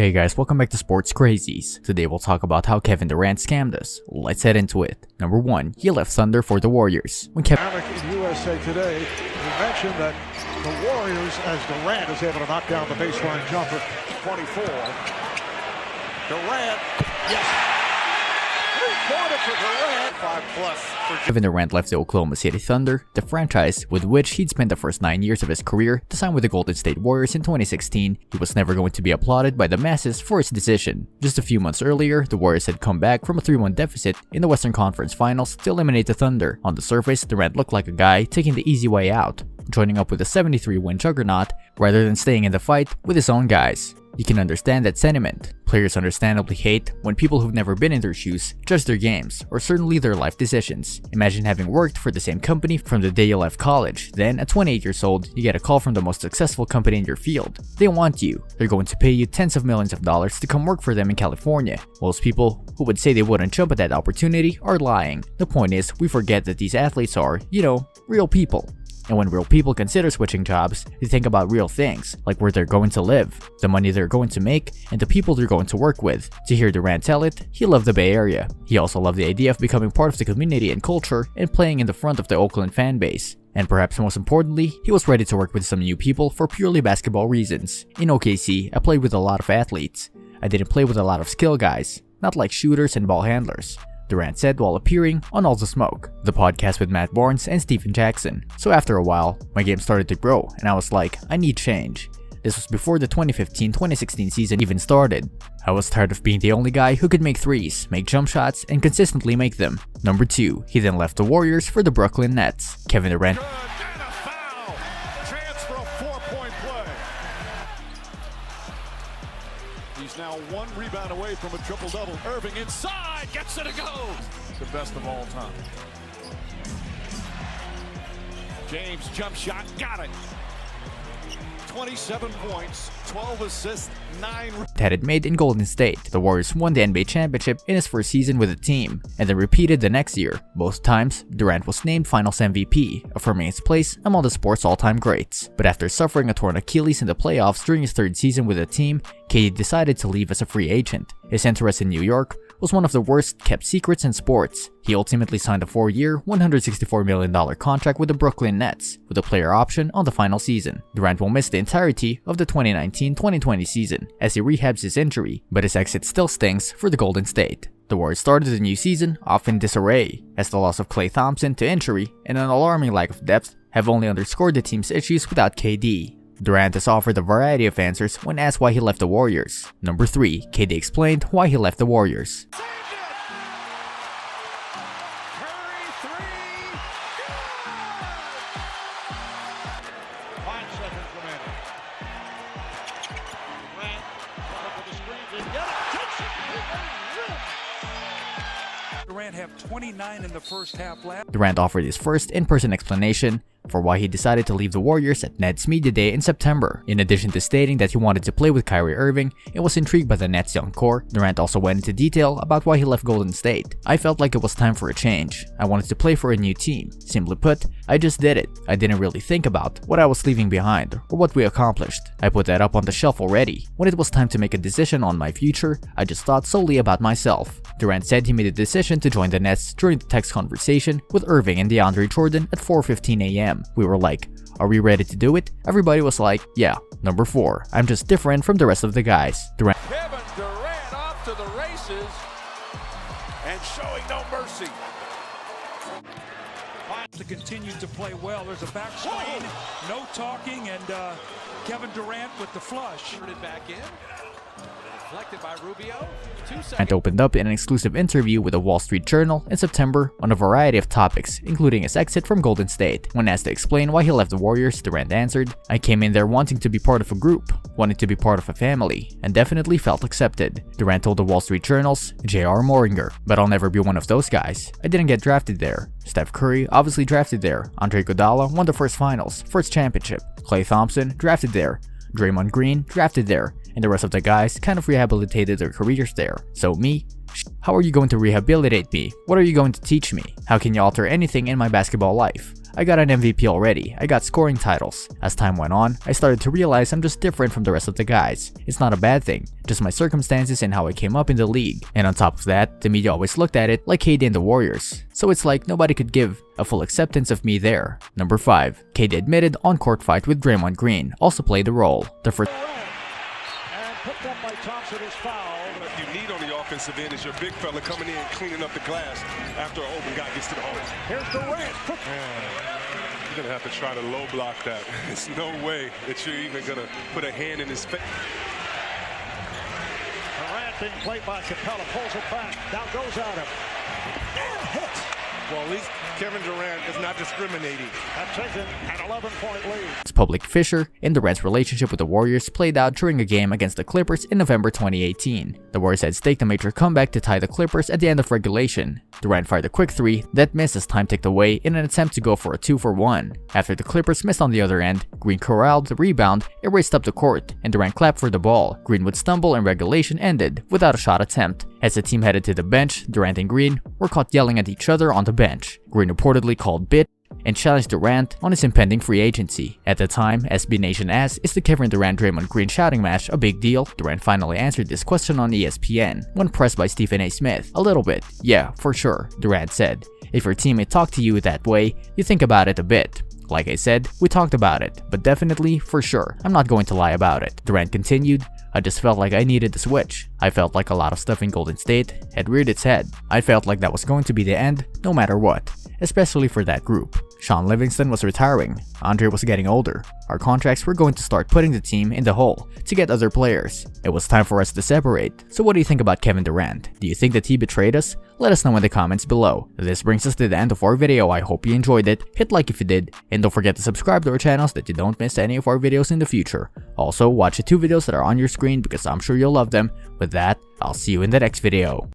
Hey guys, welcome back to Sports Crazies. Today we'll talk about how Kevin Durant scammed us. Let's head into it. Number 1, he left Thunder for the Warriors. When Alec in USA Today, he mentioned that the Warriors, as Durant is able to knock down the baseline jumper, 24. Durant, yes. 3-pointer for Durant, 5+ for Kevin Durant left the Oklahoma City Thunder, the franchise with which he'd spent the first 9 years of his career, to sign with the Golden State Warriors in 2016, he was never going to be applauded by the masses for his decision. Just a few months earlier, the Warriors had come back from a 3-1 deficit in the Western Conference Finals to eliminate the Thunder. On the surface, Durant looked like a guy taking the easy way out, joining up with a 73-win juggernaut rather than staying in the fight with his own guys. You can understand that sentiment. Players understandably hate when people who've never been in their shoes judge their games, or certainly their life decisions. Imagine having worked for the same company from the day you left college, then at 28 years old, you get a call from the most successful company in your field. They want you. They're going to pay you tens of millions of dollars to come work for them in California. Most people who would say they wouldn't jump at that opportunity are lying. The point is, we forget that these athletes are, real people. And when real people consider switching jobs, they think about real things, like where they're going to live, the money they're going to make, and the people they're going to work with. To hear Durant tell it, he loved the Bay Area. He also loved the idea of becoming part of the community and culture and playing in the front of the Oakland fan base. And perhaps most importantly, he was ready to work with some new people for purely basketball reasons. In OKC, I played with a lot of athletes. I didn't play with a lot of skill guys, not like shooters and ball handlers, Durant said while appearing on All the Smoke, the podcast with Matt Barnes and Stephen Jackson. So after a while, my game started to grow and I was like, I need change. This was before the 2015-2016 season even started. I was tired of being the only guy who could make threes, make jump shots, and consistently make them. Number 2, he then left the Warriors for the Brooklyn Nets. Kevin Durant He's now 1 rebound away from a triple-double. Irving inside, gets it to go. The best of all time. James jump shot, got it. 27 points, 12 assists, 9. Had it made in Golden State. The Warriors won the NBA championship in his first season with the team, and then repeated the next year. Both times, Durant was named Finals MVP, affirming his place among the sport's all-time greats. But after suffering a torn Achilles in the playoffs during his 3rd season with the team, KD decided to leave as a free agent. His interest in New York was one of the worst-kept secrets in sports. He ultimately signed a 4-year, $164 million contract with the Brooklyn Nets, with a player option on the final season. Durant will miss the entirety of the 2019-2020 season as he rehabs his injury, but his exit still stings for the Golden State. The Warriors started the new season off in disarray, as the loss of Klay Thompson to injury and an alarming lack of depth have only underscored the team's issues without KD. Durant has offered a variety of answers when asked why he left the Warriors. Number 3, KD explained why he left the Warriors. Durant have 29 in the first half left. Durant offered his first in-person explanation for why he decided to leave the Warriors at Nets Media Day in September. In addition to stating that he wanted to play with Kyrie Irving and was intrigued by the Nets' young core, Durant also went into detail about why he left Golden State. I felt like it was time for a change. I wanted to play for a new team. Simply put, I just did it. I didn't really think about what I was leaving behind or what we accomplished. I put that up on the shelf already. When it was time to make a decision on my future, I just thought solely about myself. Durant said he made a decision to join the Nets during the text conversation with Irving and DeAndre Jordan at 4:15 a.m. We were like, are we ready to do it? Everybody was like, yeah. Number 4, I'm just different from the rest of the guys. Kevin Durant off to the races and showing no mercy. To continue to play well. There's a back screen, no talking, and Kevin Durant with the flush. Back in. Deflected by Rubio. 2 seconds. Durant opened up in an exclusive interview with the Wall Street Journal in September on a variety of topics, including his exit from Golden State. When asked to explain why he left the Warriors, Durant answered, I came in there wanting to be part of a group, wanting to be part of a family, and definitely felt accepted. Durant told the Wall Street Journal's J.R. Moringer, but I'll never be one of those guys. I didn't get drafted there. Steph Curry obviously drafted there. Andre Iguodala won the first finals, first championship. Klay Thompson drafted there. Draymond Green drafted there. And the rest of the guys kind of rehabilitated their careers there. So me? How are you going to rehabilitate me? What are you going to teach me? How can you alter anything in my basketball life? I got an MVP already, I got scoring titles. As time went on, I started to realize I'm just different from the rest of the guys. It's not a bad thing, just my circumstances and how I came up in the league. And on top of that, the media always looked at it like KD and the Warriors. So it's like nobody could give a full acceptance of me there. Number 5. KD admitted on-court fight with Draymond Green also played a role. The first And picked up by Thompson is fouled. What you need on the offensive end is your big fella coming in and cleaning up the glass after an open guy gets to the hole. Here's Durant. You're gonna have to try to low block that. There's no way that you're even gonna put a hand in his face. Durant being played by Capella, pulls it back. Now goes at him. And hits. Well, at least Kevin Durant is not discriminating. Have taken an 11-point lead. public fissure in Durant's relationship with the Warriors played out during a game against the Clippers in November 2018. The Warriors had staked a major comeback to tie the Clippers at the end of regulation. Durant fired a quick three that missed as time ticked away in an attempt to go for a 2-for-1. After the Clippers missed on the other end, Green corralled the rebound, it raced up the court, and Durant clapped for the ball. Green would stumble and regulation ended without a shot attempt. As the team headed to the bench, Durant and Green were caught yelling at each other on the bench. Green reportedly called bitch and challenged Durant on his impending free agency. At the time, SB Nation asked, is the Kevin Durant-Draymond Green shouting match a big deal? Durant finally answered this question on ESPN when pressed by Stephen A. Smith. A little bit. Yeah, for sure, Durant said. If your teammate talked to you that way, you think about it a bit. Like I said, we talked about it, but definitely, for sure, I'm not going to lie about it. Durant continued, I just felt like I needed the switch. I felt like a lot of stuff in Golden State had reared its head. I felt like that was going to be the end, no matter what, especially for that group. Sean Livingston was retiring, Andre was getting older, our contracts were going to start putting the team in the hole to get other players. It was time for us to separate. So what do you think about Kevin Durant? Do you think that he betrayed us? Let us know in the comments below. This brings us to the end of our video. I hope you enjoyed it. Hit like if you did, and don't forget to subscribe to our channel so that you don't miss any of our videos in the future. Also, watch the 2 videos that are on your screen because I'm sure you'll love them. With that, I'll see you in the next video.